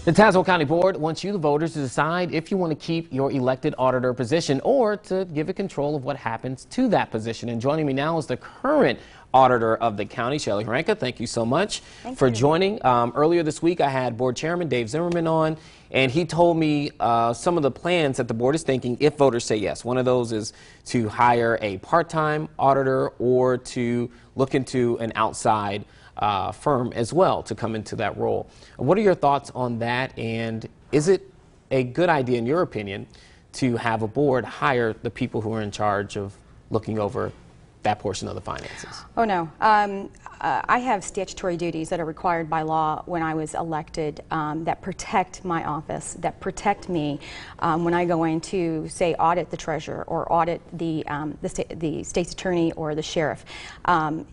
The Tazewell County Board wants you, the voters, to decide if you want to keep your elected auditor position or to give it control of what happens to that position. And joining me now is the current auditor of the county, Shelly Hranka. Thank you so much for joining. Earlier this week, I had board chairman Dave Zimmerman on, and he told me some of the plans that the board is thinking if voters say yes. One of those is to hire a part-time auditor or to look into an outside firm as well to come into that role. What are your thoughts on that, and is it a good idea, in your opinion, to have a board hire the people who are in charge of looking over that portion of the finances? Oh, no. I have statutory duties that are required by law when I was elected that protect my office, that protect me when I go in to, say, audit the treasurer or audit the state's attorney or the sheriff.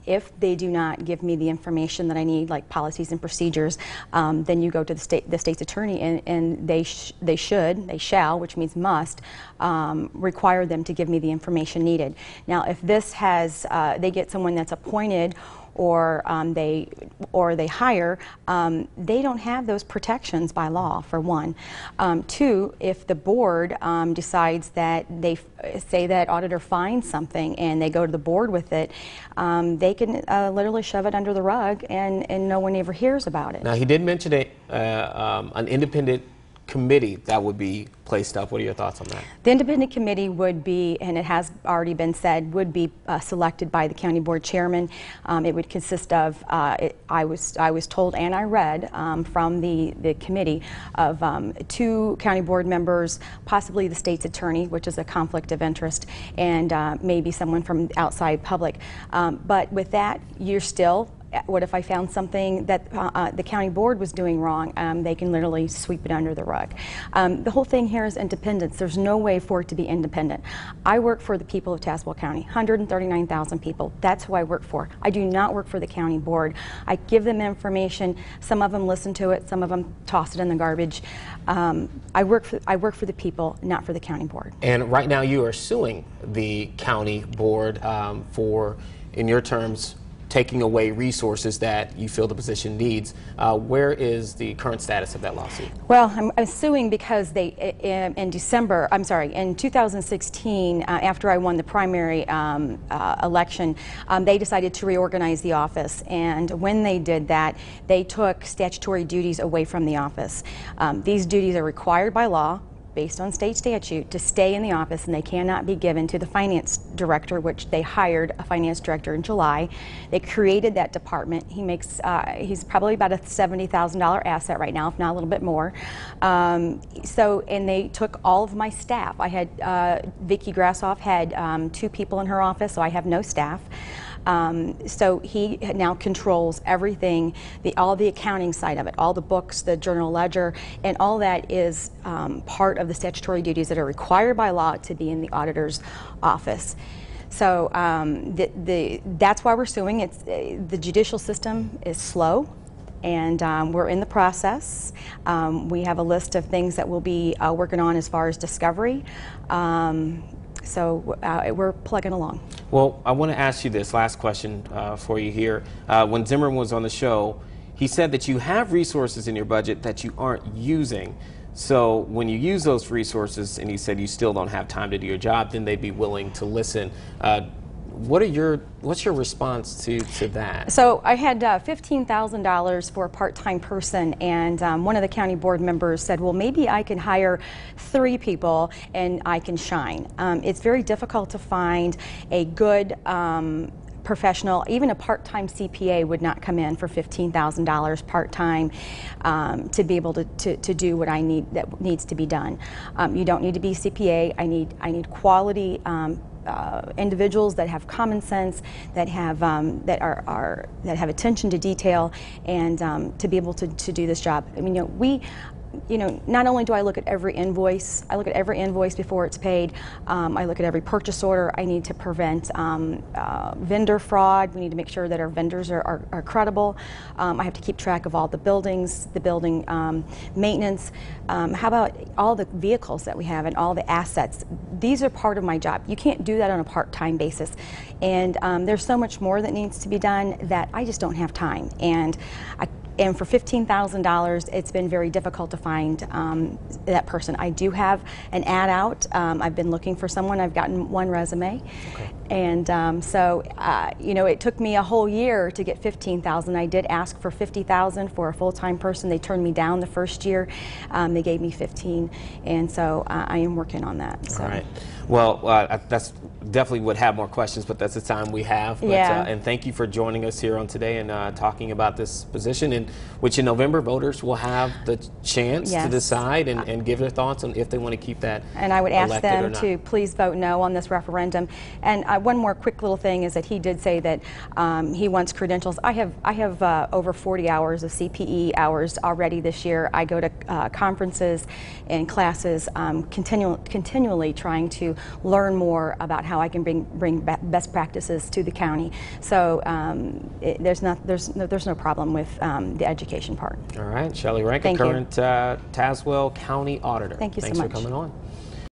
If they do not give me the information that I need, like policies and procedures, then you go to the state's attorney, and they shall, which means must, require them to give me the information needed. Now, if this has, they get someone that's appointed or they hire, they don't have those protections by law, for one. Two, if the board decides that they say that auditor finds something and they go to the board with it, they can literally shove it under the rug and no one ever hears about it. Now, he did mention an independent committee that would be placed up. What are your thoughts on that? The independent committee would be, and it has already been said, would be selected by the county board chairman. It would consist of, I was told and I read from the committee of 2 county board members, possibly the state's attorney, which is a conflict of interest, and maybe someone from outside public. But with that, you're still, what if I found something that the county board was doing wrong? They can literally sweep it under the rug. The whole thing here is independence. There's no way for it to be independent. I work for the people of Tazewell County, 139,000 people. That's who I work for. I do not work for the county board. I give them information. Some of them listen to it. Some of them toss it in the garbage. I work for the people, not for the county board. And right now you are suing the county board for, in your terms, taking away resources that you feel the position needs. Where is the current status of that lawsuit? Well, I'm suing because they, in 2016, after I won the primary election, they decided to reorganize the office. And when they did that, they took statutory duties away from the office. These duties are required by law, based on state statute, to stay in the office, and they cannot be given to the finance director, which they hired a finance director in July. They created that department. He makes, he's probably about a $70,000 asset right now, if not a little bit more. And they took all of my staff. I had, Vicki Grassoff had 2 people in her office, so I have no staff. So he now controls everything, all the accounting side of it, all the books, the journal ledger, and all that is part of the statutory duties that are required by law to be in the auditor's office. So that's why we're suing. It's, the judicial system is slow, and we're in the process. We have a list of things that we'll be working on as far as discovery. So we're plugging along. Well, I want to ask you this last question for you here. When Zimmerman was on the show, he said that you have resources in your budget that you aren't using. So when you use those resources, and he said you still don't have time to do your job, then they'd be willing to listen. What's your response to that? So I had $15,000 for a part-time person, and one of the county board members said, well, maybe I can hire 3 people and I can shine. It's very difficult to find a good professional. Even a part-time CPA would not come in for $15,000 part-time to be able to do what I need, that needs to be done. You don't need to be CPA. I need quality individuals that have common sense, that have that have attention to detail, and to be able to do this job. I mean, not only do I look at every invoice, I look at every invoice before it's paid. I look at every purchase order. I need to prevent vendor fraud. We need to make sure that our vendors are credible. I have to keep track of all the buildings, the building maintenance. How about all the vehicles that we have and all the assets? These are part of my job. You can't do that on a part-time basis. And there's so much more that needs to be done that I just don't have time. And And for $15,000, it's been very difficult to find that person. I do have an ad out. I've been looking for someone. I've gotten one resume. Okay. And you know, it took me a whole year to get $15,000. I did ask for $50,000 for a full-time person. They turned me down the first year. They gave me $15,000, and so I am working on that. So. All right. Well, that's definitely would have more questions, but that's the time we have. But, yeah. And thank you for joining us here on today and talking about this position, in which in November voters will have the chance yes. to decide and give their thoughts on if they want to keep that. And I would ask them to to please vote no on this referendum. And one more quick little thing is that he did say that he wants credentials. I have over 40 hours of CPE hours already this year. I go to conferences and classes continually trying to learn more about how I can bring best practices to the county. So there's no problem with the education part. All right, Shelly Hranka, current Tazewell County Auditor. Thank you so much. Thanks for coming on.